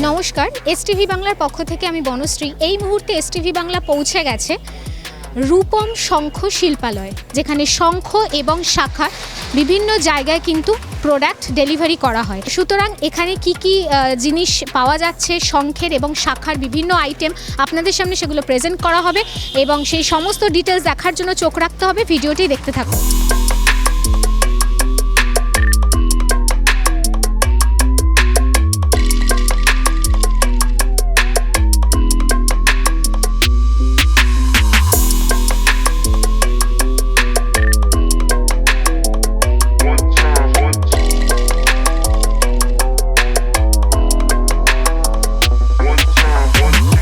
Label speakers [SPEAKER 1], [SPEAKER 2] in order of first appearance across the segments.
[SPEAKER 1] নমস্কার, এসটিভি বাংলার পক্ষ থেকে আমি বনশ্রী। এই মুহূর্তে এসটিভি বাংলা পৌঁছে গেছে রূপম শঙ্খ শিল্পালয়, যেখানে শঙ্খ এবং শাখা বিভিন্ন জায়গায় কিন্তু প্রোডাক্ট ডেলিভারি করা হয়। সুতরাং এখানে কি কি জিনিস পাওয়া যাচ্ছে, শঙ্খের এবং শাখার বিভিন্ন আইটেম আপনাদের সামনে সেগুলো প্রেজেন্ট করা হবে এবং সেই সমস্ত ডিটেলস দেখার জন্য চোখ রাখতে হবে। ভিডিওটি দেখতে থাকুন।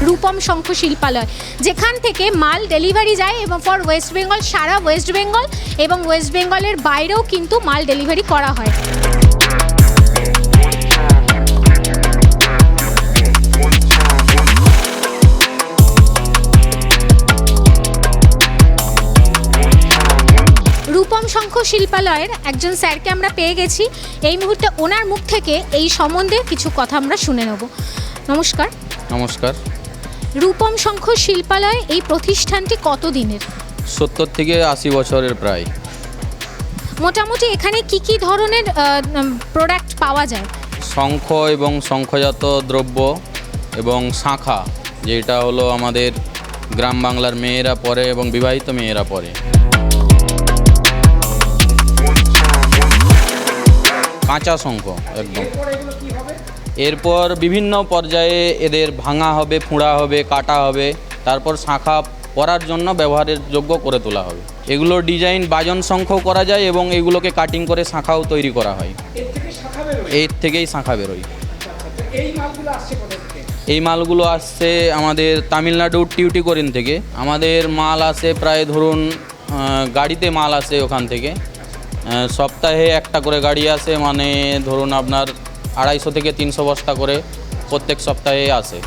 [SPEAKER 1] রূপম শঙ্খ শিল্পালয়, যেখান থেকে মাল ডেলিভারি যায় এবং ফর ওয়েস্ট বেঙ্গল, সারা ওয়েস্ট বেঙ্গল এবং ওয়েস্ট বেঙ্গলের বাইরেও কিন্তু মাল ডেলিভারি করা হয়। রূপম শঙ্খ শিল্পালয়ের একজন স্যারকে আমরা পেয়ে গেছি। এই মুহূর্তে ওনার মুখ থেকে এই সম্বন্ধে কিছু কথা আমরা শুনে নেব। নমস্কার।
[SPEAKER 2] নমস্কার।
[SPEAKER 1] রূপম শঙ্খ শিল্পালয় এই প্রতিষ্ঠানটি কত দিনের?
[SPEAKER 2] 70 থেকে 80 বছরের প্রায়।
[SPEAKER 1] মোটামুটি এখানে কি কি ধরনের প্রোডাক্ট পাওয়া যায়?
[SPEAKER 2] শঙ্খ এবং শঙ্খজাত দ্রব্য এবং শাঁখা, যেটা হলো আমাদের গ্রাম বাংলার মেয়েরা পরে এবং বিবাহিত মেয়েরা পরে। কাঁচা শঙ্খ একদম। এরপর বিভিন্ন পর্যায়ে এদের ভাঙা হবে, ফুঁড়া হবে, কাটা হবে, তারপর শাঁখা পরার জন্য ব্যবহারের যোগ্য করে তোলা হবে। এগুলো ডিজাইন বাজন শঙ্খও করা যায় এবং এগুলোকে কাটিং করে শাঁখাও তৈরি করা হয়। এর থেকেই শাঁখা বেরোয়। এই মালগুলো আসছে আমাদের তামিলনাড়ুর টিউটিকোরিন থেকে। আমাদের মাল আসে প্রায় ধরুন গাড়িতে মাল আসে ওখান থেকে। সপ্তাহে একটা করে গাড়ি আসে, মানে ধরুন আপনার 250 থেকে 300 বস্তা করে প্রত্যেক সপ্তাহে আসে।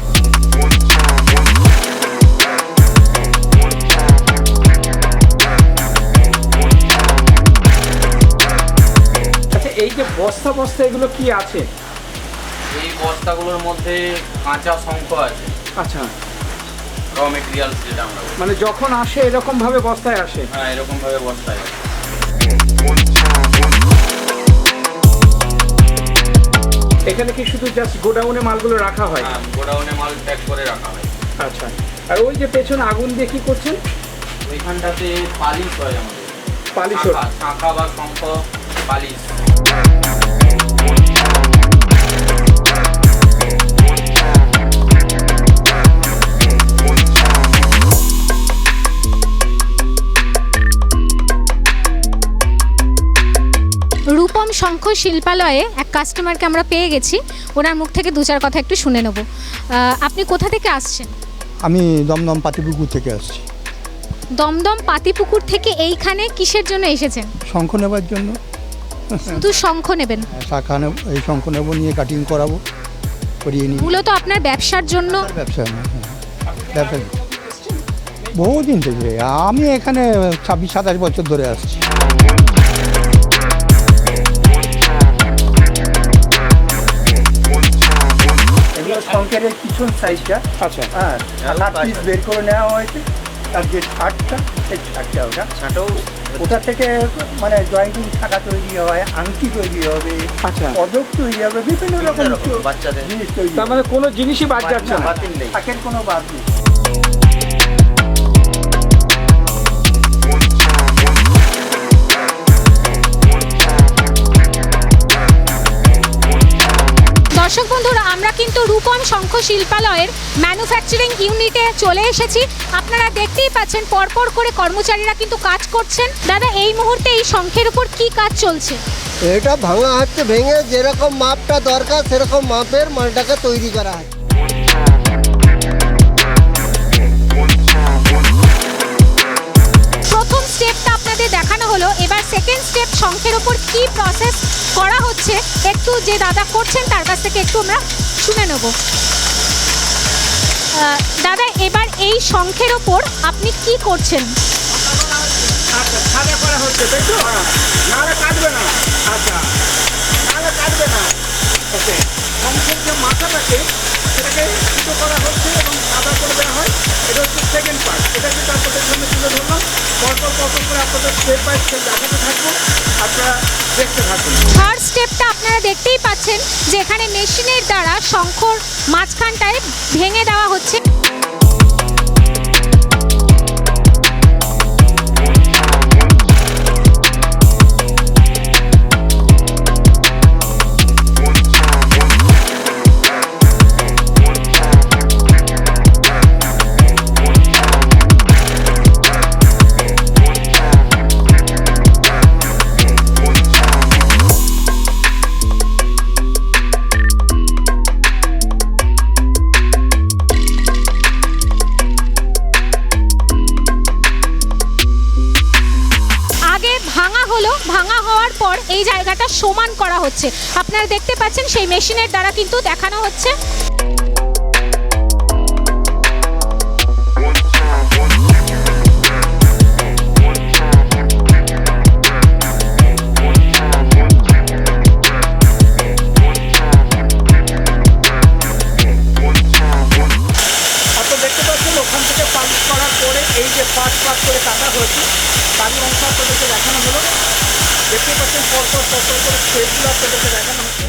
[SPEAKER 3] আচ্ছা, এই যে বস্তা বস্তা এগুলো কি আছে?
[SPEAKER 2] এই বস্তাগুলোর মধ্যে কাঁচা শঙ্খ আছে।
[SPEAKER 3] আচ্ছা,
[SPEAKER 2] র মেটেরিয়ালস যেটা আমরা বলি।
[SPEAKER 3] মানে যখন আসে এরকম ভাবে বস্তায় আসে?
[SPEAKER 2] হ্যাঁ, এরকম ভাবে বস্তায় আসে।
[SPEAKER 3] এখানে কি শুধু জাস্ট গোডাউনে মালগুলো রাখা হয়?
[SPEAKER 2] হ্যাঁ, গোডাউনে মাল প্যাক করে রাখা হয়।
[SPEAKER 3] আচ্ছা, আর ওই যে পেছনে আগুন দিয়ে কি করছেন?
[SPEAKER 2] ওইখানটাতে পালিশ হয় আমাদের।
[SPEAKER 3] পালিশ?
[SPEAKER 2] শাঁখা বা শঙ্খ পালিশ।
[SPEAKER 1] রূপম শঙ্খ শিল্পালয়ে এক কাস্টমারকে আমরা পেয়ে গেছি। ওনার মুখ থেকে দু চার কথা একটু শুনে নেব। আপনি কোথা থেকে আসছেন?
[SPEAKER 4] আমি দমদম পাতিপুকুর থেকে আসছি।
[SPEAKER 1] দমদম পাতিপুকুর থেকে এইখানে কিসের জন্য এসেছেন?
[SPEAKER 4] শঙ্খ নেবার জন্য।
[SPEAKER 1] শুধু শঙ্খ নেবেন?
[SPEAKER 4] শাখা নেব, এই শঙ্খ নেব, নিয়ে কাটিং করাবো, করিয়ে নিই।
[SPEAKER 1] মূলত আপনার ব্যবসার জন্য?
[SPEAKER 4] ব্যবসা না, ব্যবসা বহুদিন থেকে। আমি এখানে 26-27 বছর ধরে আসছি। শঙ্কের পিছন সাইজটা,
[SPEAKER 3] আচ্ছা,
[SPEAKER 4] হ্যাঁ, পিস বের করে নেওয়া হয়েছে। তার যে ছাটটা, সেই ছাটটা ওটা থেকে মানে জয়েন্টিং শাখা তৈরি হয়, আংটি তৈরি হবে,
[SPEAKER 3] আচ্ছা,
[SPEAKER 4] পদক তৈরি হবে, বিভিন্ন রকম বাচ্চাদের জিনিস তৈরি।
[SPEAKER 3] তার মানে কোনো জিনিসই বাদ যাচ্ছে না?
[SPEAKER 4] শাকের কোনো বাদ নেই।
[SPEAKER 1] দর্শক বন্ধুরা, আমরা কিন্তু রূপম শঙ্খ শিল্পালয়ের ম্যানুফ্যাকচারিং ইউনিটে চলে এসেছি। আপনারা দেখতেই পাচ্ছেন পরপর করে কর্মচারীরা কিন্তু কাজ করছেন। দাদা, এই মুহূর্তে এই শঙ্খের উপর কি কাজ চলছে?
[SPEAKER 5] এটা ভাঙা হচ্ছে, ভেঙে যেরকম মাপটা দরকার সেরকম মাপের মালটাকে তৈরি করা হয়।
[SPEAKER 1] প্রথম স্টেপটা আপনাদের দেখানো হলো, এবার সেকেন্ড স্টেপ শঙ্খের উপর কি প্রসেস করা হচ্ছে একটু যে দাদা করছেন তার কাছ থেকে একটু আমরা শুনে নেব। দাদা, এবার এই শঙ্খের ওপর আপনি কি করছেন?
[SPEAKER 3] আচ্ছা, সাদা করা হচ্ছে, তাই তো? নাহলে কাটবে না। আচ্ছা, নাহলে কাটবে না। ওকে, শঙ্খের যে মাথাটাকে আপনারা দেখতে থাকুন।
[SPEAKER 1] থার্ড স্টেপটা আপনারা দেখতেই পাচ্ছেন যে এখানে মেশিনের দ্বারা শঙ্খর মাঝখানটায় ভেঙে দেওয়া হচ্ছে। ভাঙা হওয়ার পর এই জায়গাটা সমান করা হচ্ছে। আপনারা দেখতে পাচ্ছেন সেই মেশিনের দ্বারা কিন্তু দেখানো হচ্ছে।
[SPEAKER 3] আপনারা দেখতে পাচ্ছেন ওখান থেকে পালিশ করার পরে এই যে পাট করে কাটা হয়েছে তার অংশ আপনাদেরকে দেখানো হলো। দেখতে পাচ্ছেন পরপর করে শেপগুলো আপনাদেরকে দেখানো হচ্ছে।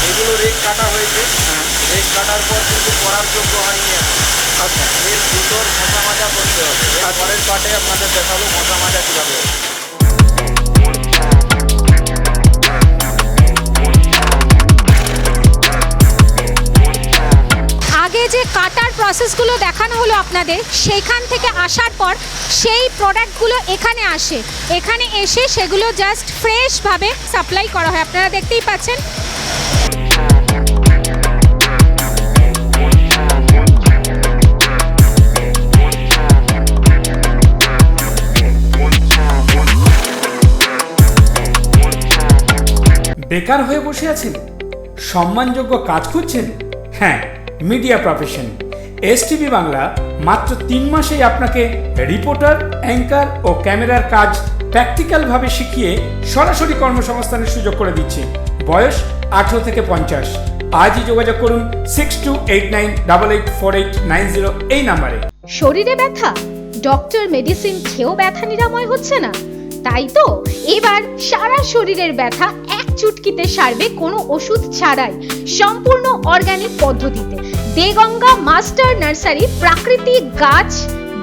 [SPEAKER 3] এগুলো রেক কাটা হয়েছে, রেক কাটার পর কিন্তু পরার যোগ্য হয়নি। আচ্ছা, এর ভিতর মশা মাজা করতে হবে। পরের পাটে আপনাদের দেখাবো মশা মাজা কীভাবে হবে।
[SPEAKER 1] আগে যে কাটার প্রসেসগুলো দেখানো হলো আপনাদের, সেখান থেকে আসার পর সেই প্রোডাক্টগুলো এখানে আসে। এখানে এসে সেগুলো জাস্ট ফ্রেশভাবে সাপ্লাই করা হয়। আপনারা দেখতেই পাচ্ছেন।
[SPEAKER 6] বেকার হয়ে বসে আছেন? সম্মানযোগ্য কাজ খুঁজছেন? হ্যাঁ, মিডিয়া প্রফেশন এসটিভি বাংলা মাত্র 3 মাসেই আপনাকে রিপোর্টার, অ্যাঙ্কার ও ক্যামেরার কাজ প্র্যাকটিক্যালভাবে শিখিয়ে সরাসরি কর্মসংস্থানের সুযোগ করে দিচ্ছে। বয়স 18 থেকে 50। আজই যোগাযোগ করুন 6289884890 এই নাম্বারে।
[SPEAKER 1] শরীরে ব্যথা, ডক্টর মেডিসিন খেয়েও ব্যথা নিরাময় হচ্ছে না, তাই তো এবার সারা শরীরের ব্যথা এক চুটকিতে সারবে কোনো ওষুধ ছাড়াই, সম্পূর্ণ অর্গানিক পদ্ধতিতে। দেগঙ্গা মাস্টার নার্সারি প্রাকৃতিক গাছ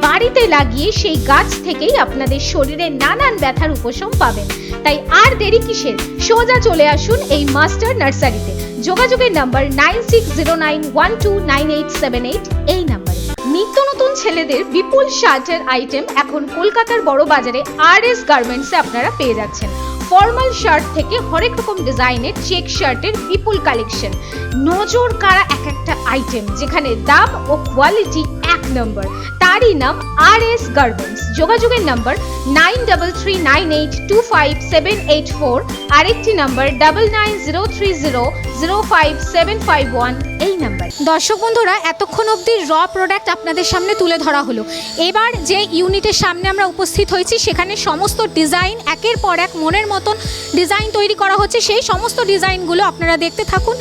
[SPEAKER 1] বাড়িতে লাগিয়ে সেই গাছ থেকেই আপনাদের শরীরে নানান ব্যথার উপশম পাবেন। তাই আর দেরি কিসের, সোজা চলে আসুন এই মাস্টার নার্সারিতে। যোগাযোগের নাম্বার 9609129878 এই নাম্বারে। নিত্য নতুন ছেলেদের বিপুল শার্টের আইটেম এখন কলকাতার বড় বাজারে RS গার্মেন্টসে আপনারা পেয়ে যাচ্ছেন। ফর্মাল শার্ট থেকে হরেক রকম ডিজাইনের চেক শার্টের বিপুল কালেকশন, নজর কাড়া এক একটা আইটেম, যেখানে দাম ও কোয়ালিটি এক নম্বর, তারই নাম RS গার্মেন্টস। যোগাযোগের নাম্বার 9339825784, আরেকটি নাম্বার 9903005751 এই নাম্বার। দর্শক বন্ধুরা, এতক্ষণ অবধি র প্রোডাক্ট আপনাদের সামনে তুলে ধরা হলো। এবার যে ইউনিটের সামনে আমরা উপস্থিত হয়েছি, সেখানে সমস্ত ডিজাইন একের পর এক মনের মতন ডিজাইন তৈরি করা হচ্ছে। সেই সমস্ত ডিজাইনগুলো আপনারা দেখতে থাকুন।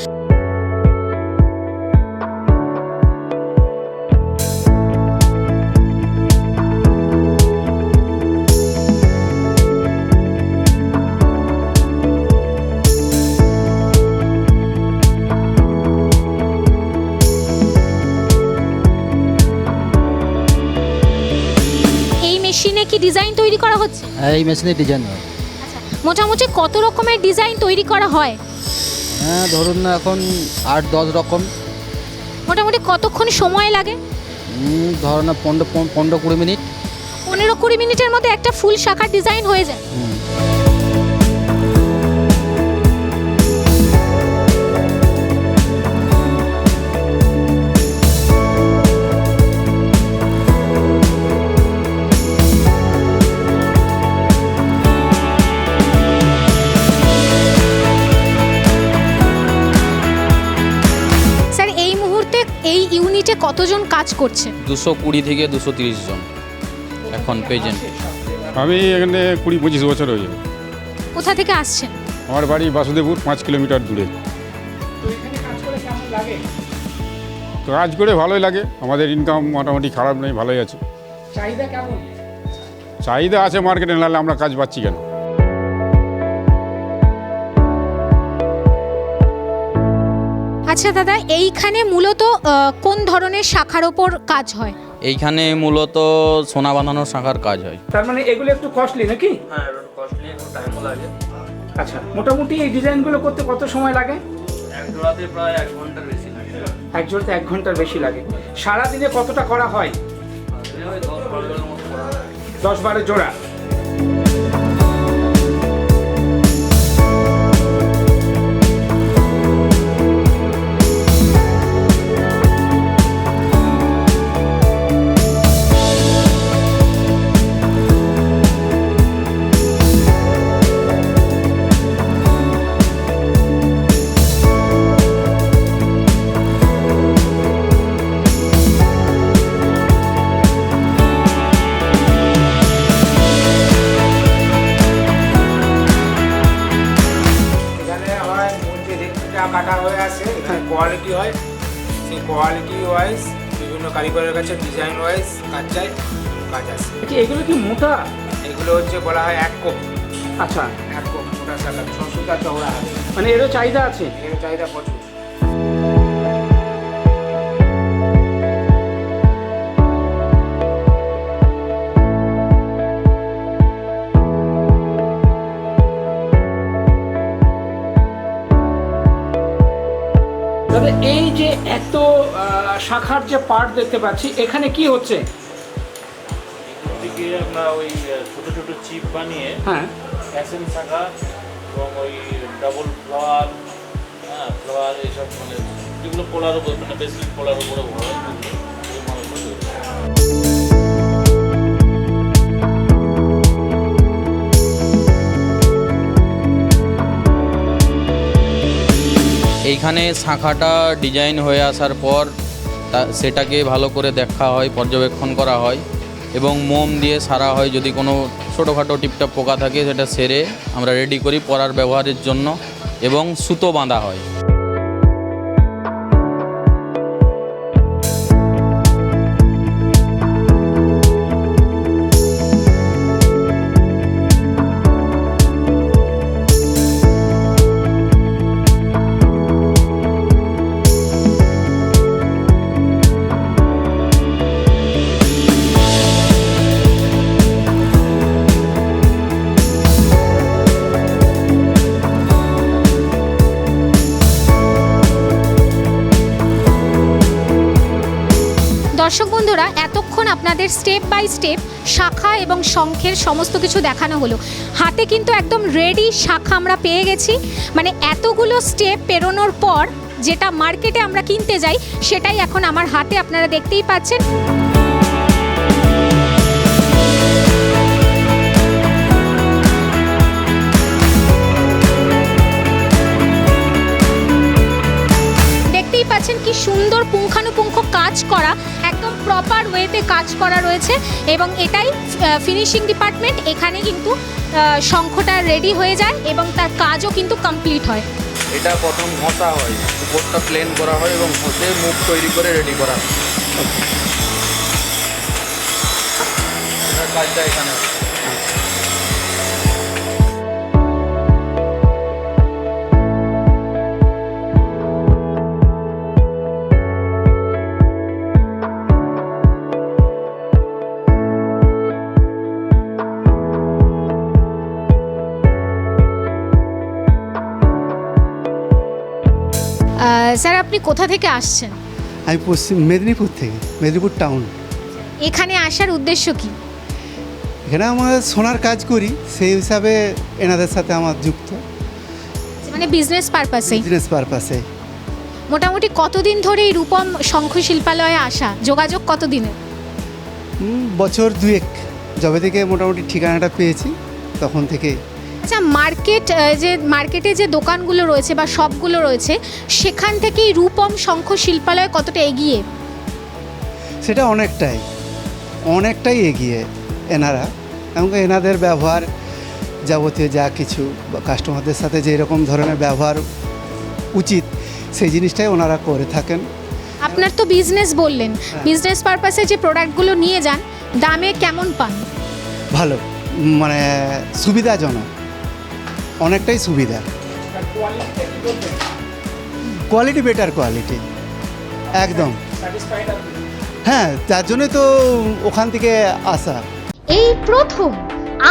[SPEAKER 1] মেশিনে কি ডিজাইন তৈরি করা হচ্ছে?
[SPEAKER 7] হ্যাঁ, এই মেশিনে ডিজাইন হয়।
[SPEAKER 1] মোটামুটি কত রকমের ডিজাইন তৈরি করা হয়?
[SPEAKER 7] হ্যাঁ, ধরুন না এখন 8-10 রকম।
[SPEAKER 1] মোটামুটি কতক্ষণ সময় লাগে?
[SPEAKER 7] ধরুন না 15-20 মিনিট।
[SPEAKER 1] 15-20 মিনিটের মধ্যে একটা ফুল শাখার ডিজাইন হয়ে যায়। এই ইউনিটে কতজন কাজ করছে?
[SPEAKER 2] 220 থেকে 230 জন এখন প্রেজেন্ট।
[SPEAKER 8] আমি এখানে 20-25 বছর হয়ে যাবে।
[SPEAKER 1] কোথা থেকে আসছেন?
[SPEAKER 8] আমার বাড়ি বাসুদেবপুর, 5 কিলোমিটার দূরে। কাজ করে ভালোই লাগে, আমাদের ইনকাম মোটামুটি খারাপ নেই, ভালোই আছে।
[SPEAKER 6] চাহিদা কেমন?
[SPEAKER 8] চাহিদা আছে মার্কেটে, নাহলে আমরা কাজ পাচ্ছি কেন?
[SPEAKER 1] আচ্ছা দাদা, এইখানে মূলত কোন ধরনের শাখার ওপর কাজ হয়?
[SPEAKER 2] এইখানে মূলত সোনা বাঁধানোর শাখার কাজ হয়।
[SPEAKER 6] তার মানে এগুলো একটু কস্টলি নাকি?
[SPEAKER 3] হ্যাঁ, কস্টলি, একটু টাইমও লাগে।
[SPEAKER 6] আচ্ছা, মোটামুটি এই ডিজাইনগুলো করতে কত সময় লাগে?
[SPEAKER 3] এক জোড়াতে প্রায় 1 ঘন্টার বেশি লাগে।
[SPEAKER 6] এক জোড়াতে 1 ঘন্টার বেশি লাগে। সারাদিনে কতটা করা হয়?
[SPEAKER 3] 10-12 জোড়ার মতো করা হয়।
[SPEAKER 6] 10-12 জোড়া।
[SPEAKER 9] এখানে হয় মূল যে রেটটা কাটা হয়ে আছে, এখানে কোয়ালিটি হয়, সেই কোয়ালিটি ওয়াইজ বিভিন্ন কারিগরের কাছে ডিজাইন ওয়াইজ কাজ চাই, কাজ আসে।
[SPEAKER 6] আচ্ছা, এগুলো কি মোটা?
[SPEAKER 9] এগুলো হচ্ছে বলা হয় 1 কোপ,
[SPEAKER 6] আচ্ছা,
[SPEAKER 9] 1 কোপ মোটা শাখা 6 সুতা চওড়া হয়,
[SPEAKER 6] মানে এরও চাহিদা আছে?
[SPEAKER 9] এর চাহিদা প্রচুর।
[SPEAKER 6] দাদা, এই যে এত শাখার যে পার্ট দেখতে পাচ্ছি, এখানে কি হচ্ছে?
[SPEAKER 10] থেকে আমরা ওই ছোট ছোট চিপ বানিয়ে
[SPEAKER 6] হ্যাঁ,
[SPEAKER 10] অ্যাসেন্স শাখা এবং ওই ডাবল ফ্লাওয়ার, হ্যাঁ ফ্লাওয়ার এইসব মানে যেগুলো পোলার উপর মানে বেসিক পোলার উপরে হয় ওই মালগুলো তৈরি হয়।
[SPEAKER 2] এইখানে শাখাটা ডিজাইন হয়ে আসার পর সেটাকে ভালো করে দেখা হয়, পর্যবেক্ষণ করা হয় এবং মোম দিয়ে সারা হয়। যদি কোনো ছোটোখাটো টিপটাপ পোকা থাকে সেটা সেরে আমরা রেডি করি পরার ব্যবহারের জন্য এবং সুতো বাঁধা হয়।
[SPEAKER 1] দর্শক বন্ধুরা, এতক্ষণ আপনাদের স্টেপ বাই স্টেপ শাখা এবং শঙ্খের সমস্ত কিছু দেখানো হলো। হাতে কিন্তু একদম রেডি শাখা আমরা পেয়ে গেছি। মানে এতগুলো স্টেপ পেরোনোর পর যেটা মার্কেটে আমরা কিনতে যাই সেটাই এখন আমার হাতে আপনারা দেখতেই পাচ্ছেন। দেখতেই পাচ্ছেন কি সুন্দর পুঙ্খানুপুঙ্খ কাজ করা, একদম প্রপার ওয়েতে কাজ করা রয়েছে এবং এটাই ফিনিশিং ডিপার্টমেন্ট। এখানে কিন্তু শঙ্খটা রেডি হয়ে যায় এবং তার কাজও কিন্তু কমপ্লিট হয়।
[SPEAKER 2] এটা প্রথম ঘষা হয়, উপরটা প্লেন করা হয় এবং ঘষে মুখ তৈরি করে রেডি করা হয়। এটার কাজটা এখানে হয়।
[SPEAKER 1] স্যার, আপনি কোথা থেকে আসছেন?
[SPEAKER 5] আমি পশ্চিম মেদিনীপুর থেকে, মেদিনীপুর টাউন।
[SPEAKER 1] এখানে আসার উদ্দেশ্য কি?
[SPEAKER 5] এখানে আমার সোনার কাজ করি, সেই হিসাবে এনাদের সাথে আমার যুক্ত,
[SPEAKER 1] মানে বিজনেস পারপাসে।
[SPEAKER 5] বিজনেস পারপাসে।
[SPEAKER 1] মোটামুটি কতদিন ধরে এই রূপম শঙ্খ শিল্পালয়ে আসা? যোগাযোগ কতদিনের?
[SPEAKER 5] বছর 2-1 যবে থেকে মোটামুটি ঠিকানাটা পেয়েছি তখন থেকে।
[SPEAKER 1] আচ্ছা, মার্কেটে যে দোকানগুলো রয়েছে বা শপগুলো রয়েছে সেখান থেকেই রূপম শঙ্খ শিল্পালয় কতটা এগিয়ে?
[SPEAKER 5] সেটা অনেকটাই এগিয়ে এনারা, এবং এনাদের ব্যবহার যাবতীয় যা কিছু কাস্টমারদের সাথে যেরকম ধরনের ব্যবহার উচিত সেই জিনিসটাই ওনারা করে থাকেন।
[SPEAKER 1] আপনার তো বিজনেস বললেন, বিজনেস পারপাসে যে প্রোডাক্টগুলো নিয়ে যান দামে কেমন পান?
[SPEAKER 5] ভালো, মানে সুবিধাজনক, অনেকটাই সুবিধা।
[SPEAKER 3] আর কোয়ালিটিটা কি বলবেন?
[SPEAKER 5] কোয়ালিটি বেটার কোয়ালিটি, একদম।
[SPEAKER 3] স্যাটিসফাইড আপনি?
[SPEAKER 5] হ্যাঁ, তার জন্যই তো ওখান থেকে আসা।
[SPEAKER 1] এই প্রথম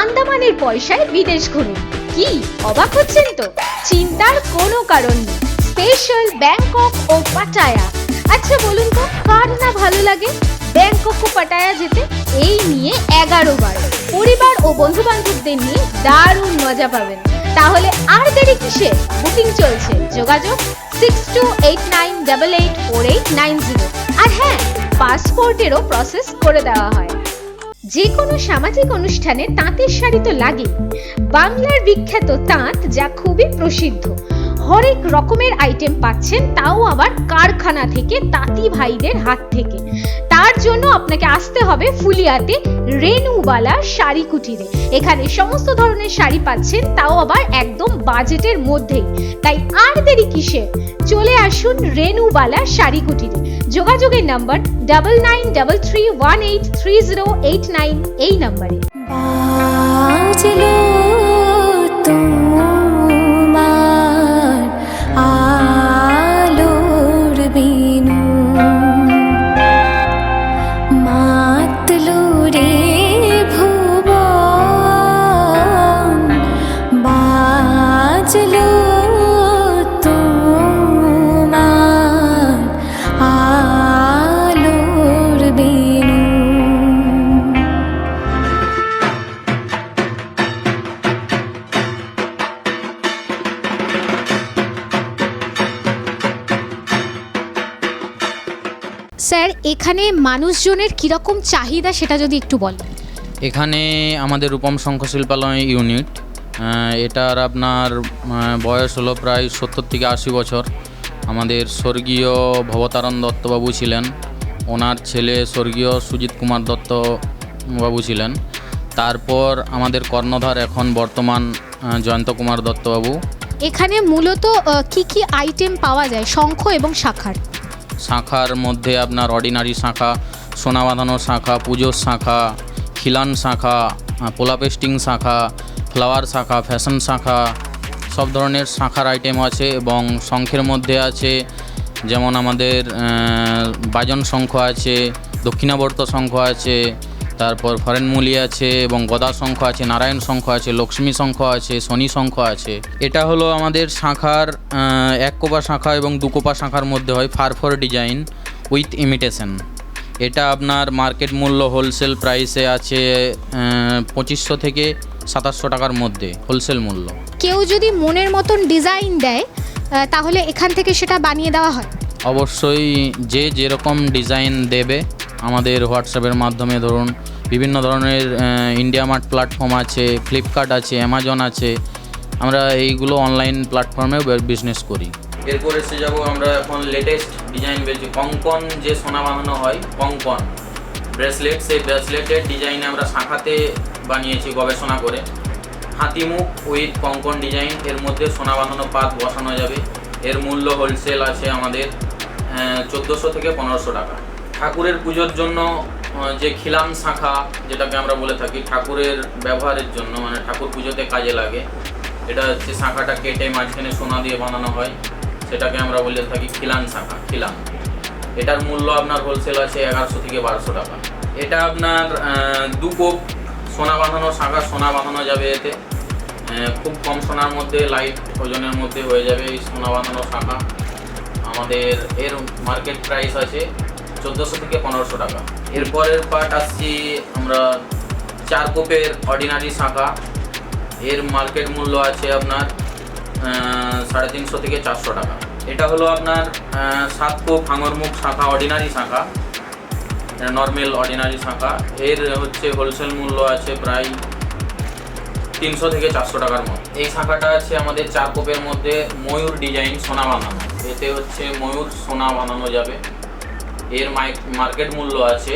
[SPEAKER 1] আন্দামানের পয়সায় বিদেশ ঘুরুন। কি অবাক হচ্ছেন তো? চিন্তার কোনো কারণ নেই। স্পেশাল ব্যাংকক ও পাটায়া। আচ্ছা বলুন তো, কার না ভালো লাগে ব্যাংকক ও পাটায়া যেতে? এই নিয়ে 11 বার পরিবার ও বন্ধু বান্ধবদের নিয়ে দারুণ মজা পাবেন। তাহলে আর দেরি কিসে? বুকিং চলছে, যোগাযোগ 6289884890। আর হ্যাঁ, পাসপোর্টেরও প্রসেস করে দেওয়া হয়। যে কোনো সামাজিক অনুষ্ঠানে তাঁতের শাড়ি তো লাগে। বাংলার বিখ্যাত তাঁত, যা খুবই প্রসিদ্ধ। হরেক রকমের আইটেম পাচ্ছেন, তাও আবার কারখানা থেকে, তাঁতি ভাইদের হাত থেকে। তার জন্য আপনাকে আসতে হবে ফুলিয়াতে রেনুবালা শাড়ি কুটিরে। এখানে সমস্ত ধরনের শাড়ি পাচ্ছেন, তাও আবার একদম বাজেটের মধ্যেই। তাই আর দেরি কিসে? চলে আসুন রেনুবালা শাড়ি কুটিরে। যোগাযোগের নাম্বার 9933183089 এই নাম্বারে।
[SPEAKER 11] আলোর বিনু মাতলো রে ভুবন, বাজলো তোমার আলোর বিনু।
[SPEAKER 1] স্যার, এখানে মানুষজনের কিরকম চাহিদা সেটা যদি একটু বলেন।
[SPEAKER 2] এখানে আমাদের রূপম শঙ্খ শিল্পালয় ইউনিট, এটার আপনার বয়স হলো প্রায় 70 থেকে 80 বছর। আমাদের স্বর্গীয় ভবতারণ দত্তবাবু ছিলেন, ওনার ছেলে স্বর্গীয় সুজিত কুমার দত্তবাবু ছিলেন। তারপর আমাদের কর্ণধার এখন বর্তমান জয়ন্ত কুমার দত্তবাবু।
[SPEAKER 1] এখানে মূলত কি কি আইটেম পাওয়া যায় শঙ্খ এবং শাখার?
[SPEAKER 2] শাখার মধ্যে আপনার অর্ডিনারি শাখা, সোনা বাঁধানো শাখা, পুজোর শাখা, খিলান শাখা, পোলা পেস্টিং শাখা, ফ্লাওয়ার শাখা, ফ্যাশন শাখা, সব ধরনের শাখার আইটেম আছে। এবং শঙ্খের মধ্যে আছে যেমন আমাদের বাজন শঙ্খ আছে, দক্ষিণাবর্ত শঙ্খ আছে, তারপর ফরেন মুলি আছে, এবং গদা শঙ্খ আছে, নারায়ণ শঙ্খ আছে, লক্ষ্মী শঙ্খ আছে, শনি শঙ্খ আছে। এটা হলো আমাদের শাখার 1 কোপা শাখা এবং 2 কোপা শাখার মধ্যে হয় ফারফর ডিজাইন উইথ ইমিটেশন। এটা আপনার মার্কেট মূল্য হোলসেল প্রাইসে আছে 2500 থেকে 2700 টাকার মধ্যে হোলসেল মূল্য।
[SPEAKER 1] কেউ যদি মনের মতন ডিজাইন দেয় তাহলে এখান থেকে সেটা বানিয়ে দেওয়া হয়?
[SPEAKER 2] অবশ্যই, যে যেরকম ডিজাইন দেবে আমাদের হোয়াটসঅ্যাপের মাধ্যমে, ধরুন বিভিন্ন ধরনের ইন্ডিয়া মার্ট প্ল্যাটফর্ম আছে, ফ্লিপকার্ট আছে, অ্যামাজন আছে, আমরা এইগুলো অনলাইন প্ল্যাটফর্মেও বিজনেস করি। এরপর এসে যাব আমরা এখন লেটেস্ট ডিজাইন বেশি কঙ্কন, যে সোনা বাঁধানো হয় কঙ্কন ব্রেসলেট, সেই ব্রেসলেটের ডিজাইন আমরা শাখাতে বানিয়েছি গবেষণা করে। হাতিমুখ উইথ কঙ্কন ডিজাইন, এর মধ্যে সোনা বাঁধানো পাত বসানো যাবে। এর মূল্য হোলসেল আছে আমাদের 1400 থেকে 1500 টাকা। ঠাকুরের পুজোর জন্য যে খিলান শাখা, যেটাকে আমরা বলে থাকি ঠাকুরের ব্যবহারের জন্য, মানে ঠাকুর পুজোতে কাজে লাগে, এটা হচ্ছে শাখাটা কেটে মাঝখানে সোনা দিয়ে বানানো হয়, সেটাকে আমরা বলে থাকি খিলান শাখা, খিলান। এটার মূল্য আপনার হোলসেল আছে 1100 থেকে 1200 টাকা। এটা আপনার 2 কোপ সোনা বাঁধানো শাখা, সোনা বাঁধানো যাবে এতে। খুব কম সোনার মধ্যে, লাইট ওজনের মধ্যে হয়ে যাবে এই সোনা বাঁধানো শাখা। আমাদের এর মার্কেট প্রাইস আছে 1400 থেকে 1500 টাকা। এরপরের পার্ট আসছি আমরা 4 কোপের অর্ডিনারি শাখা। এর মার্কেট মূল্য আছে আপনার 350 থেকে 400 টাকা। এটা হলো আপনার 7 কোপ ভাঙরমুখ শাখা, অর্ডিনারি শাখা, নর্মাল অর্ডিনারি শাখা। এর হচ্ছে হোলসেল মূল্য আছে প্রায় 300 থেকে 400 টাকার মতো। এই শাখাটা আছে আমাদের 4 কোপের মধ্যে ময়ূর ডিজাইন সোনা বানানো, এতে হচ্ছে ময়ূর সোনা বানানো যাবে। এর মার্কেট মূল্য আছে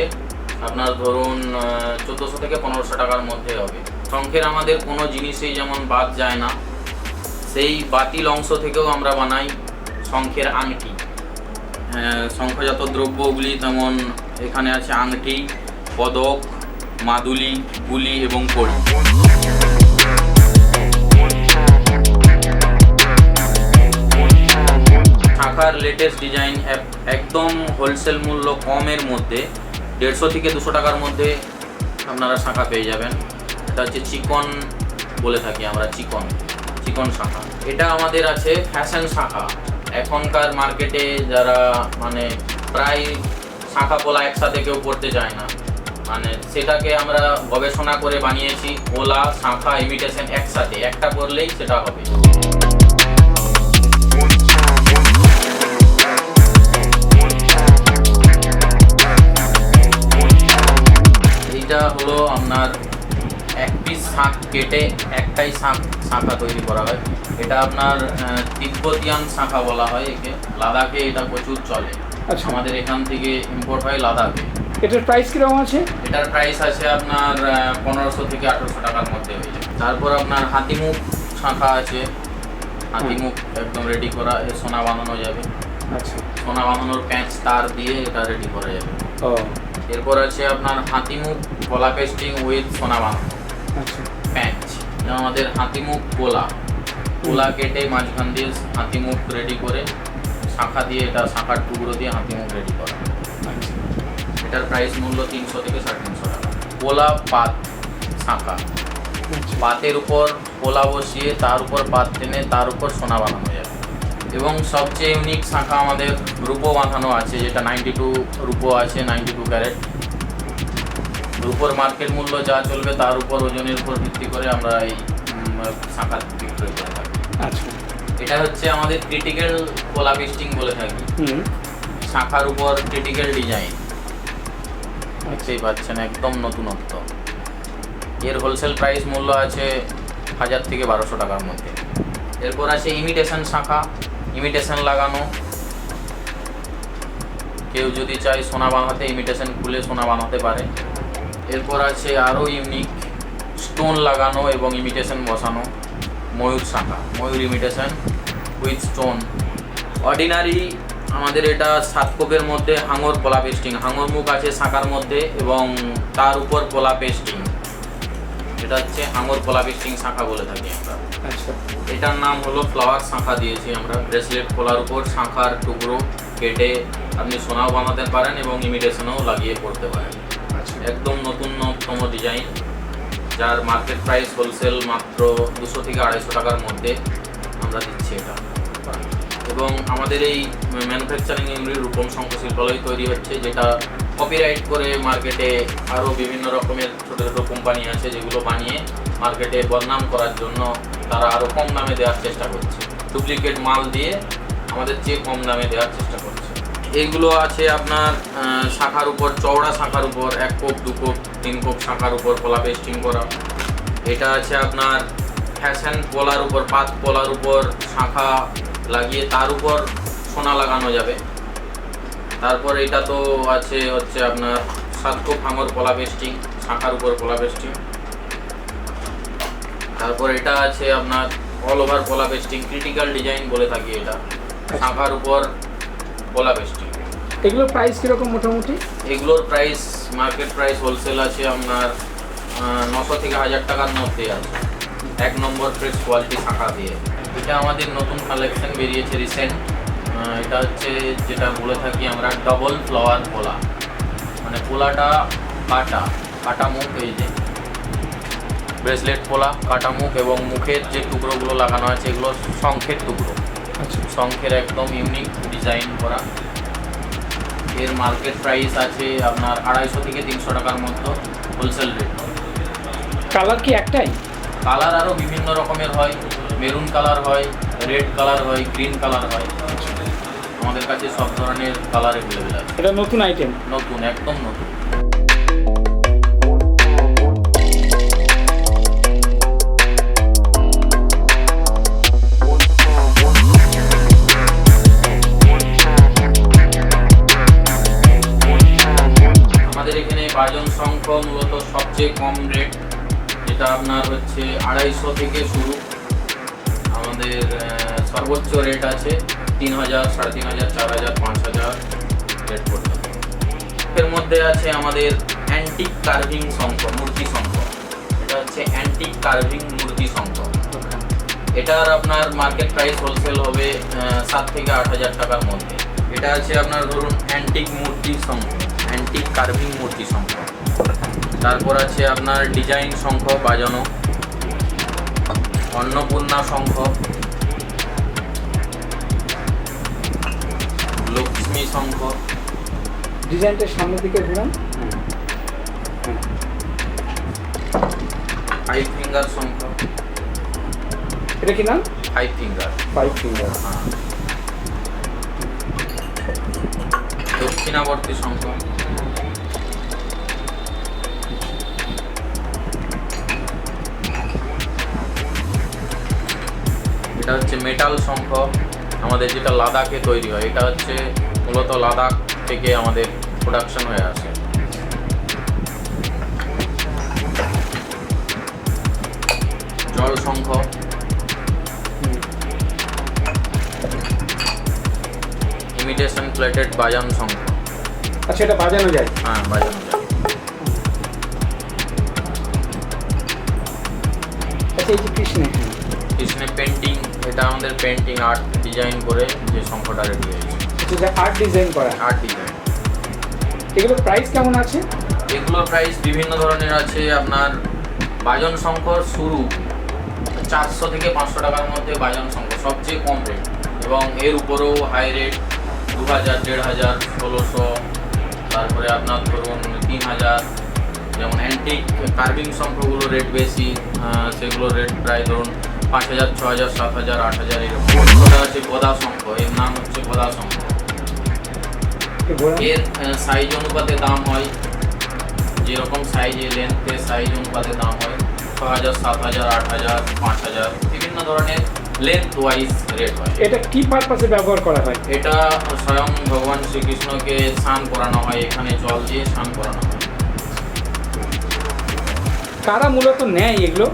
[SPEAKER 2] আপনার ধরুন 1400 থেকে 1500 টাকার মধ্যে হবে। শঙ্খের আমাদের কোনো জিনিসই যেমন বাদ যায় না, সেই বাতিল অংশ থেকেও আমরা বানাই শঙ্খের আংটি। শঙ্খজাত দ্রব্যগুলি তেমন এখানে আছে আংটি, পদক, মাদুলি, গুলি এবং কড়ি। শাখার লেটেস্ট ডিজাইন একদম হোলসেল মূল্য কমের মধ্যে 150 থেকে 200 টাকার মধ্যে আপনারা শাখা পেয়ে যাবেন। এটা হচ্ছে চিকন বলে থাকি আমরা, চিকন শাখা। এটা আমাদের আছে ফ্যাশন শাখা। এখনকার মার্কেটে যারা মানে প্রায় শাখা পোলা একসাথে কেউ পড়তে চায় না, মানে সেটাকে আমরা গবেষণা করে বানিয়েছি পোলা, শাখা, ইমিটেশন একসাথে, একটা পরলেই সেটা হবে। এইটা হলো আপনার এক পিস শাঁখ কেটে একটাই শাখা তৈরি করা হয়। এটা আপনার তিব্বতিয়ান শাখা বলা হয় একে। লাদাখে এটা প্রচুর চলে।
[SPEAKER 3] আচ্ছা।
[SPEAKER 2] আমাদের এখান থেকে ইম্পোর্ট হয় লাদাখে।
[SPEAKER 3] এটার প্রাইস কিরকম আছে?
[SPEAKER 2] এটার প্রাইস আছে আপনার 1500 থেকে 1800 টাকার মধ্যে হয়ে যায়। তারপর আপনার হাতিমুখ শাখা আছে। হাতিমুখ একদম রেডি করা, এ সোনা বানানো যাবে।
[SPEAKER 3] আচ্ছা।
[SPEAKER 2] সোনা বানানোর প্যাঁচ তার দিয়ে এটা রেডি করা যাবে।
[SPEAKER 3] ও,
[SPEAKER 2] এরপর আছে আপনার হাতিমুখ গলা পেস্টিং উইথ সোনা বানানো
[SPEAKER 3] আচ্ছা।
[SPEAKER 2] প্যাঁচ। আমাদের হাতিমুখ গোলা কেটে মাঝখান দিয়ে হাতিমুখ রেডি করে শাখা দিয়ে, এটা শাখার টুকরো দিয়ে হাতিমুখ রেডি করা। এটার প্রাইস মূল্য 300 থেকে 350 টাকা। পোলা পাত শাখা, পাতের উপর পোলা বসিয়ে তার উপর পাত টেনে তার উপর সোনা বানানো যাবে। এবং সবচেয়ে ইউনিক শাখা আমাদের রূপো বাঁধানো আছে, যেটা 92 রূপো আছে, 92 ক্যারেট। রূপোর মার্কেট মূল্য যা চলবে তার উপর ওজনের উপর ভিত্তি করে আমরা এই শাখা বিক্রয় করে থাকি।
[SPEAKER 3] আচ্ছা।
[SPEAKER 2] এটা হচ্ছে আমাদের ক্রিটিক্যাল পোলা পেস্টিং বলে থাকি। শাখার উপর ক্রিটিক্যাল ডিজাইন দেখতেই পাচ্ছেন, একদম নতুনত্ব। এর হোলসেল প্রাইস মূল্য আছে 1000 থেকে 1200 টাকার মধ্যে। এরপর আছে ইমিটেশন শাখা, ইমিটেশন লাগানো। কেউ যদি চায় সোনা বানাতে, ইমিটেশন খুলে সোনা বানাতে পারে। এরপর আছে আরও ইউনিক স্টোন লাগানো এবং ইমিটেশন বসানো ময়ূর শাখা, ময়ূর ইমিটেশন উইথ স্টোন। অর্ডিনারি আমাদের এটা 7 কোপের মধ্যে হাঙর পোলা পেস্টিং, হাঙর মুখ আছে শাখার মধ্যে এবং তার উপর পোলা পেস্টিং। এটা হচ্ছে হাঙর পোলা পেস্টিং শাখা বলে থাকি আমরা।
[SPEAKER 3] আচ্ছা।
[SPEAKER 2] এটার নাম হলো ফ্লাওয়ার শাখা দিয়েছি আমরা। ব্রেসলেট পোলার উপর শাখার টুকরো কেটে আপনি সোনাও বানাতে পারেন এবং ইমিটেশনও লাগিয়ে পড়তে পারেন। একদম নতুনতম ডিজাইন, যার মার্কেট প্রাইস হোলসেল মাত্র 200 থেকে 250 টাকার মধ্যে আমরা দিচ্ছি এটা। এবং আমাদের এই ম্যানুফ্যাকচারিং ইউনিট রূপম শঙ্খ শিল্পালয় তৈরি হচ্ছে, যেটা কপিরাইট করে মার্কেটে আরও বিভিন্ন রকমের ছোটো ছোটো কোম্পানি আছে যেগুলো বানিয়ে মার্কেটে বদনাম করার জন্য তারা আরও কম দামে দেওয়ার চেষ্টা করছে। ডুপ্লিকেট মাল দিয়ে আমাদের চেয়ে কম দামে দেওয়ার চেষ্টা করছে। এইগুলো আছে আপনার শাখার উপর, চওড়া শাখার উপর 1 কোপ 2 কোপ 3 কোপ শাখার উপর পোলা পেস্টিং করা। এটা আছে আপনার ফ্যাশন পোলার উপর, পাত পোলার উপর শাখা লাগিয়ে তার উপর সোনা লাগানো যাবে। তারপর এটা তো আছে হচ্ছে আপনার 7 কোপ হাঙর পোলা পেস্টিং, শাখার উপর পোলা পেস্টিং। তারপর এটা আছে আপনার অল ওভার পোলা পেস্টিং, ক্রিটিক্যাল ডিজাইন বলে থাকি এটা, শাখার উপর পোলা পেস্টিং।
[SPEAKER 3] এগুলোর প্রাইস কীরকম মোটামুটি?
[SPEAKER 2] এগুলোর প্রাইস মার্কেট প্রাইস হোলসেল আছে আপনার 900 থেকে 1000 টাকার মধ্যে আছে, 1 নম্বর ফ্রেশ কোয়ালিটি শাখা দিয়ে। এটা আমাদের নতুন কালেকশন বেরিয়েছে রিসেন্ট। এটা হচ্ছে যেটা বলে থাকি আমরা ডবল ফ্লাওয়ার পোলা, মানে পোলাটা কাটা মুখ, এই যে ব্রেসলেট পোলা কাটা মুখ এবং মুখের যে টুকরোগুলো লাগানো আছে এগুলো শঙ্খের টুকরো।
[SPEAKER 3] আচ্ছা।
[SPEAKER 2] শঙ্খের একদম ইউনিক ডিজাইন করা। এর মার্কেট প্রাইস আছে আপনার 250 থেকে 300 টাকার মতো হোলসেল রেট।
[SPEAKER 3] কালার কি একটাই?
[SPEAKER 2] কালার আরও বিভিন্ন রকমের হয়, মেরুন কালার হয়, রেড কালার হয়, গ্রিন কালার হয়। আমাদের কাছে সব ধরনের কালার অ্যাভেলেবেল আছে।
[SPEAKER 3] এটা নতুন আইটেম?
[SPEAKER 2] নতুন, একদম নতুন। আমাদের এখানে বাজন শঙ্খ মূলত সবচেয়ে কম রেট, যেটা আপনার হচ্ছে 250 থেকে শুরু। আমাদের সর্বোচ্চ রেট আছে 3000, 3500, 4000, 5000 রেট পর্যন্ত। এর মধ্যে আছে আমাদের অ্যান্টিক কার্ভিং শঙ্খ, মূর্তি শঙ্খ। এটা হচ্ছে অ্যান্টিক কার্ভিং মূর্তি শঙ্খ। এটার আপনার মার্কেট প্রাইস হোলসেল হবে 7 থেকে 8 হাজার টাকার মধ্যে। এটা আছে আপনার ধরুন অ্যান্টিক মূর্তি শঙ্খ, অ্যান্টিক কার্ভিং মূর্তি শঙ্খ। তারপর আছে আপনার ডিজাইন শঙ্খ বাজানো, অন্নপূর্ণা শঙ্খ, লক্ষ্মী শঙ্খ।
[SPEAKER 3] ডিজাইনটা সামনের দিকে ঘুরান।
[SPEAKER 2] 5 ফিঙ্গার শঙ্খ।
[SPEAKER 3] এটা কি নাম?
[SPEAKER 2] 5 ফিঙ্গার।
[SPEAKER 3] 5 ফিঙ্গার।
[SPEAKER 2] হ্যাঁ। দক্ষিণাবর্তী শঙ্খ। এটা হচ্ছে মেটাল শঙ্খ, আমাদের যেটা লাদাখে তৈরি হয়। এটা হচ্ছে মূলত লাদাখ থেকে আমাদের প্রোডাকশন হয়ে আসে। জল শঙ্খ। ইমিটেশন প্লেটেড বাজান শঙ্খ।
[SPEAKER 3] আচ্ছা, এটা বাজানো যায়?
[SPEAKER 2] হ্যাঁ, বাজানো যায়।
[SPEAKER 3] আচ্ছা, এই যে
[SPEAKER 2] কৃষ্ণে পেন্টিং, এটা আমাদের পেন্টিং আর্ট ডিজাইন করে যে শঙ্খটা রেডি হয়েছে।
[SPEAKER 3] আচ্ছা, আর্ট ডিজাইন করা।
[SPEAKER 2] Art design.
[SPEAKER 3] এগুলোর প্রাইস কেমন আছে?
[SPEAKER 2] এগুলোর প্রাইস বিভিন্ন ধরনের আছে। আপনার বাজন শঙ্খ শুরু 400 থেকে 500 টাকার মধ্যে বাজন শঙ্খ সবচেয়ে কম রেট, এবং এর উপরেও হাই রেট 2000, 1500, 1600, তারপরে আপনার ধরুন 3000। যেমন অ্যান্টিক কার্ভিং শঙ্খগুলো রেট বেশি, সেগুলো রেট প্রায় ধরুন 5000, 6000, 7000, 8000 এরকম। ওটা আছে গদা শঙ্খ, এর নাম হচ্ছে গদা শঙ্খ। এর সাইজ অনুপাতে দাম হয়, যেরকম সাইজে লেন্থে সাইজ অনুপাতে দাম হয়। 6000, 7000, 8000, 5000 বিভিন্ন ধরনের লেন্থ ওয়াইজ রেট হয়।
[SPEAKER 3] এটা কি পারপাসে ব্যবহার করা হয়?
[SPEAKER 2] এটা স্বয়ং ভগবান শ্রীকৃষ্ণকে স্নান করানো হয়, এখানে জল দিয়ে স্নান করানো হয়।
[SPEAKER 3] কারা মূলত নেয় এগুলো?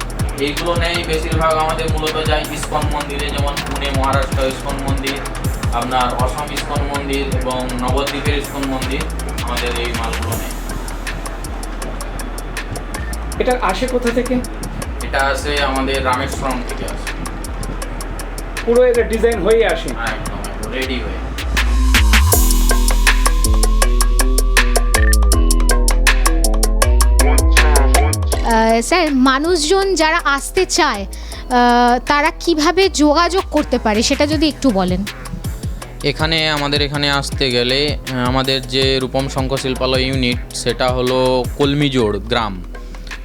[SPEAKER 2] এইগুলো নেই বেশিরভাগ আমাদের মূলত যায় ইস্কন মন্দিরে, যেমন পুনে মহারাষ্ট্র ইস্কন মন্দির, আপনার অসম ইস্কন মন্দির এবং নবদ্বীপের ইস্কন মন্দির আমাদের এই মালগুলো নেই।
[SPEAKER 3] এটা আসে কোথা থেকে?
[SPEAKER 2] এটা আসে আমাদের রামেশ্বরম থেকে আসে।
[SPEAKER 3] পুরো এটা ডিজাইন হয়ে আসে?
[SPEAKER 2] একদম রেডি হয়ে।
[SPEAKER 1] স্যার, মানুষজন যারা আসতে চায় তারা কিভাবে যোগাযোগ করতে পারে সেটা যদি একটু বলেন।
[SPEAKER 2] এখানে আমাদের এখানে আসতে গেলে আমাদের যে রূপম শঙ্খ শিল্পালয় ইউনিট, সেটা হলো কলমিজোড় গ্রাম,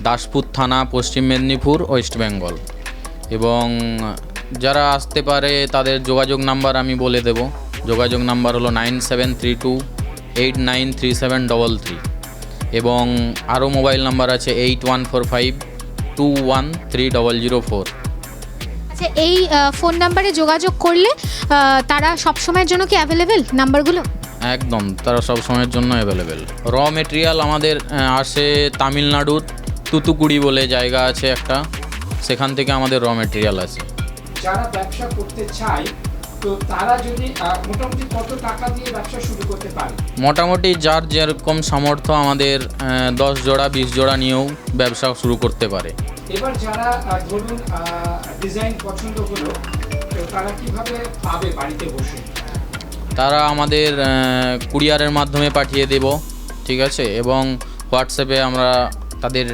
[SPEAKER 2] দাসপুর থানা, পশ্চিম মেদিনীপুর, ওয়েস্ট বেঙ্গল। এবং যারা আসতে পারে তাদের যোগাযোগ নাম্বার আমি বলে দেব। যোগাযোগ নাম্বার হলো 9732893733, এবং আরও মোবাইল নাম্বার আছে 8145213004।
[SPEAKER 1] আচ্ছা, এই ফোন নাম্বারে যোগাযোগ করলে তারা সব সময়ের জন্য কি অ্যাভেলেবেল নাম্বারগুলো?
[SPEAKER 2] একদম, তারা সব সময়ের জন্য অ্যাভেলেবেল। র মেটেরিয়াল আমাদের আসে তামিলনাড়ুর তুতুকুড়ি বলে জায়গা আছে একটা, সেখান থেকে আমাদের র মেটেরিয়াল আছে।
[SPEAKER 3] যারা ব্যবসা করতে চায় তো তারা যদি মোটামুটি কত টাকা দিয়ে ব্যবসা শুরু করতে পারে?
[SPEAKER 2] মোটামুটি যার যেরকম সামর্থ্য আমাদের 10 জোড়া 20 জোড়া নিয়েও ব্যবসা শুরু করতে পারে।
[SPEAKER 3] এবার যারা ধরুন ডিজাইন পছন্দ হলো, তো তারা কিভাবে পাবে বাড়িতে বসে?
[SPEAKER 2] তারা আমাদের কুরিয়ারের মাধ্যমে পাঠিয়ে দেব, ঠিক আছে, এবং হোয়াটসঅ্যাপে আমরা তাদের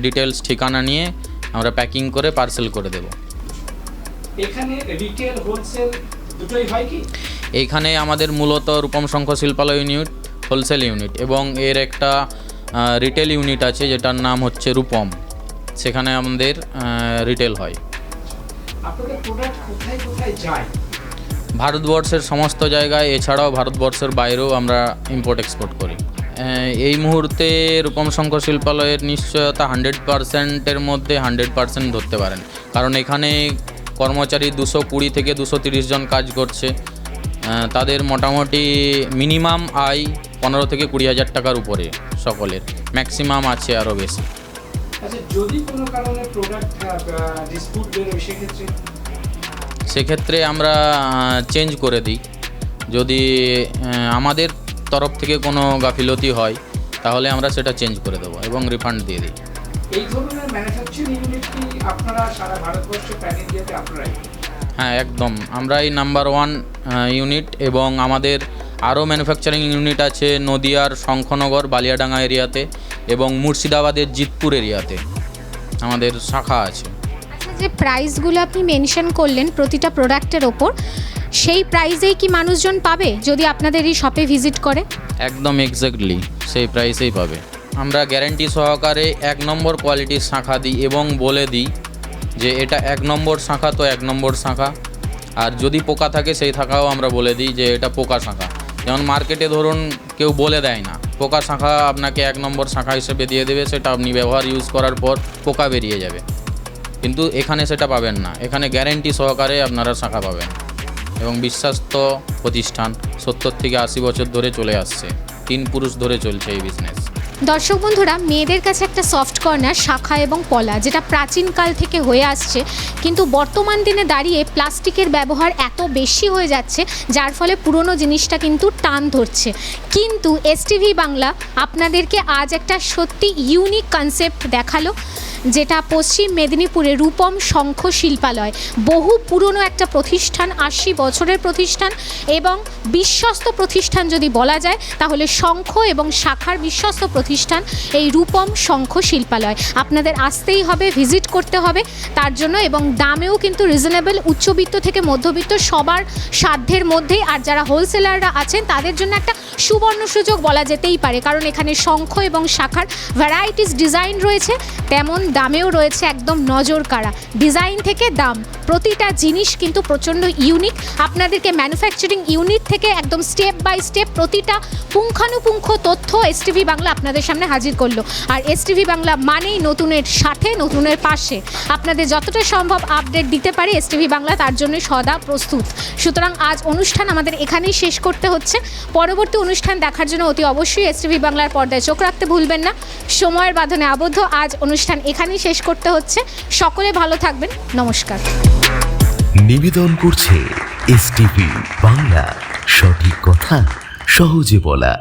[SPEAKER 2] ডিটেলস ঠিকানা নিয়ে আমরা প্যাকিং করে পার্সেল করে দেব।
[SPEAKER 3] এখানে রিটেল হোলসেল দুটোই হয় কি?
[SPEAKER 2] এইখানে আমাদের মূলত রূপম শঙ্খ শিল্পালয় ইউনিট হোলসেল ইউনিট, এবং এর একটা রিটেল ইউনিট আছে যেটার নাম হচ্ছে রূপম, সেখানে আমাদের রিটেল হয়।
[SPEAKER 3] আপনাদের প্রোডাক্ট কোথায় কোথায় যায়?
[SPEAKER 2] ভারতবর্ষের সমস্ত জায়গায়, এছাড়াও ভারতবর্ষের বাইরেও আমরা ইম্পোর্ট এক্সপোর্ট করি। এই মুহূর্তে রূপম শঙ্খ শিল্পালয়ের নিশ্চয়তা 100%-এর মধ্যে 100% ধরতে পারেন, কারণ এখানে কর্মচারী 220 থেকে 230 জন কাজ করছে। তাদের মোটামুটি মিনিমাম আয় 15 থেকে 20 হাজার টাকার উপরে সকলের, ম্যাক্সিমাম আছে আরও বেশি।
[SPEAKER 3] আচ্ছা, যদি কোনো কারণে প্রোডাক্ট ডিসপুট বেরোয়
[SPEAKER 2] সেক্ষেত্রে আমরা চেঞ্জ করে দিই। যদি আমাদের তরফ থেকে কোনো গাফিলতি হয় তাহলে আমরা সেটা চেঞ্জ করে দেবো। এবং রিফান্ড দিয়ে দিই।
[SPEAKER 6] এই ধরনের ম্যানুফ্যাকচারিং ইউনিট কি আপনারা সারা ভারতবর্ষে প্যান ইন্ডিয়াতে আপনারাই?
[SPEAKER 2] হ্যাঁ, একদম আমরাই নাম্বার 1 ইউনিট, এবং আমাদের আরও ম্যানুফ্যাকচারিং ইউনিট আছে নদিয়ার শঙ্খনগর বালিয়াডাঙ্গা এরিয়াতে এবং মুর্শিদাবাদের জিতপুর এরিয়াতে আমাদের শাখা আছে।
[SPEAKER 1] আচ্ছা, যে প্রাইসগুলো আপনি মেনশন করলেন প্রতিটা প্রোডাক্টের ওপর, সেই প্রাইসেই কি মানুষজন পাবে যদি আপনাদের এই শপে ভিজিট করে?
[SPEAKER 2] একদম এক্স্যাক্টলি সেই প্রাইসেই পাবে। আমরা গ্যারেন্টি সহকারে 1 নম্বর কোয়ালিটির শাঁখা দিই এবং বলে দিই যে এটা 1 নম্বর শাঁখা তো 1 নম্বর শাঁখা, আর যদি পোকা থাকে সেই শাঁখাও আমরা বলে দিই যে এটা পোকা শাঁখা। যেমন মার্কেটে ধরুন কেউ বলে দেয় না, পোকা শাঁখা আপনাকে 1 নম্বর শাঁখা হিসেবে দিয়ে দেবে, সেটা আপনি ব্যবহার ইউজ করার পর পোকা বেরিয়ে যাবে, কিন্তু এখানে সেটা পাবেন না। এখানে গ্যারেন্টি সহকারে আপনারা শাঁখা পাবেন এবং বিশ্বস্ত প্রতিষ্ঠান 70 থেকে 80 বছর ধরে চলে আসছে, 3 পুরুষ ধরে চলছে এই বিজনেস।
[SPEAKER 1] দর্শক বন্ধুরা, মেয়েদের কাছে একটা সফট কর্নার শাখা এবং পলা, যেটা প্রাচীনকাল থেকে হয়ে আসছে, কিন্তু বর্তমান দিনে দাঁড়িয়ে প্লাস্টিকের ব্যবহার এত বেশি হয়ে যাচ্ছে যার ফলে পুরনো জিনিসটা কিন্তু টান ধরছে। কিন্তু এসটিভি বাংলা আপনাদেরকে আজ একটা সত্যি ইউনিক কনসেপ্ট দেখালো, যেটা পশ্চিম মেদিনীপুরে রূপম শঙ্খ শিল্পালয়, বহু পুরনো একটা প্রতিষ্ঠান, 80 বছরের প্রতিষ্ঠান এবং বিশ্বস্ত প্রতিষ্ঠান যদি বলা যায় তাহলে শঙ্খ এবং শাখার বিশ্বস্ত প্রতিষ্ঠান এই রূপম শঙ্খ শিল্পালয়। আপনাদের আসতেই হবে, ভিজিট করতে হবে তার জন্য, এবং দামেও কিন্তু রিজনেবল, উচ্চবিত্ত থেকে মধ্যবিত্ত সবার সাধ্যের মধ্যেই। আর যারা হোলসেলাররা আছেন তাদের জন্য একটা সুবর্ণ সুযোগ বলা যেতেই পারে, কারণ এখানে শঙ্খ এবং শাখার ভ্যারাইটিস ডিজাইন রয়েছে, তেমন দামেও রয়েছে একদম নজর কাড়া। ডিজাইন থেকে দাম, প্রতিটা জিনিস কিন্তু প্রচণ্ড ইউনিক। আপনাদেরকে ম্যানুফ্যাকচারিং ইউনিট থেকে একদম স্টেপ বাই স্টেপ প্রতিটা পুঙ্খানুপুঙ্খ তথ্য এসটিভি বাংলা আপনাদের সামনে হাজির করলো। আর এসটিভি বাংলা মানেই নতুনের সাথে, নতুনের পাশে। আপনাদের যতটা সম্ভব আপডেট দিতে পারে এসটিভি বাংলা তার জন্য সদা প্রস্তুত। সুতরাং আজ অনুষ্ঠান আমাদের এখানেই শেষ করতে হচ্ছে। পরবর্তী অনুষ্ঠান দেখার জন্য অতি অবশ্যই এসটিভি বাংলার পর্দায় চোখ রাখতে ভুলবেন না। সময়ের বাঁধনে আবদ্ধ আজ অনুষ্ঠান এখানেই শেষ করতে হচ্ছে। সকলে ভালো থাকবেন, নমস্কার।
[SPEAKER 12] নিবেদন করছে এসটিভি বাংলা, সঠিক কথা সহজে বলা।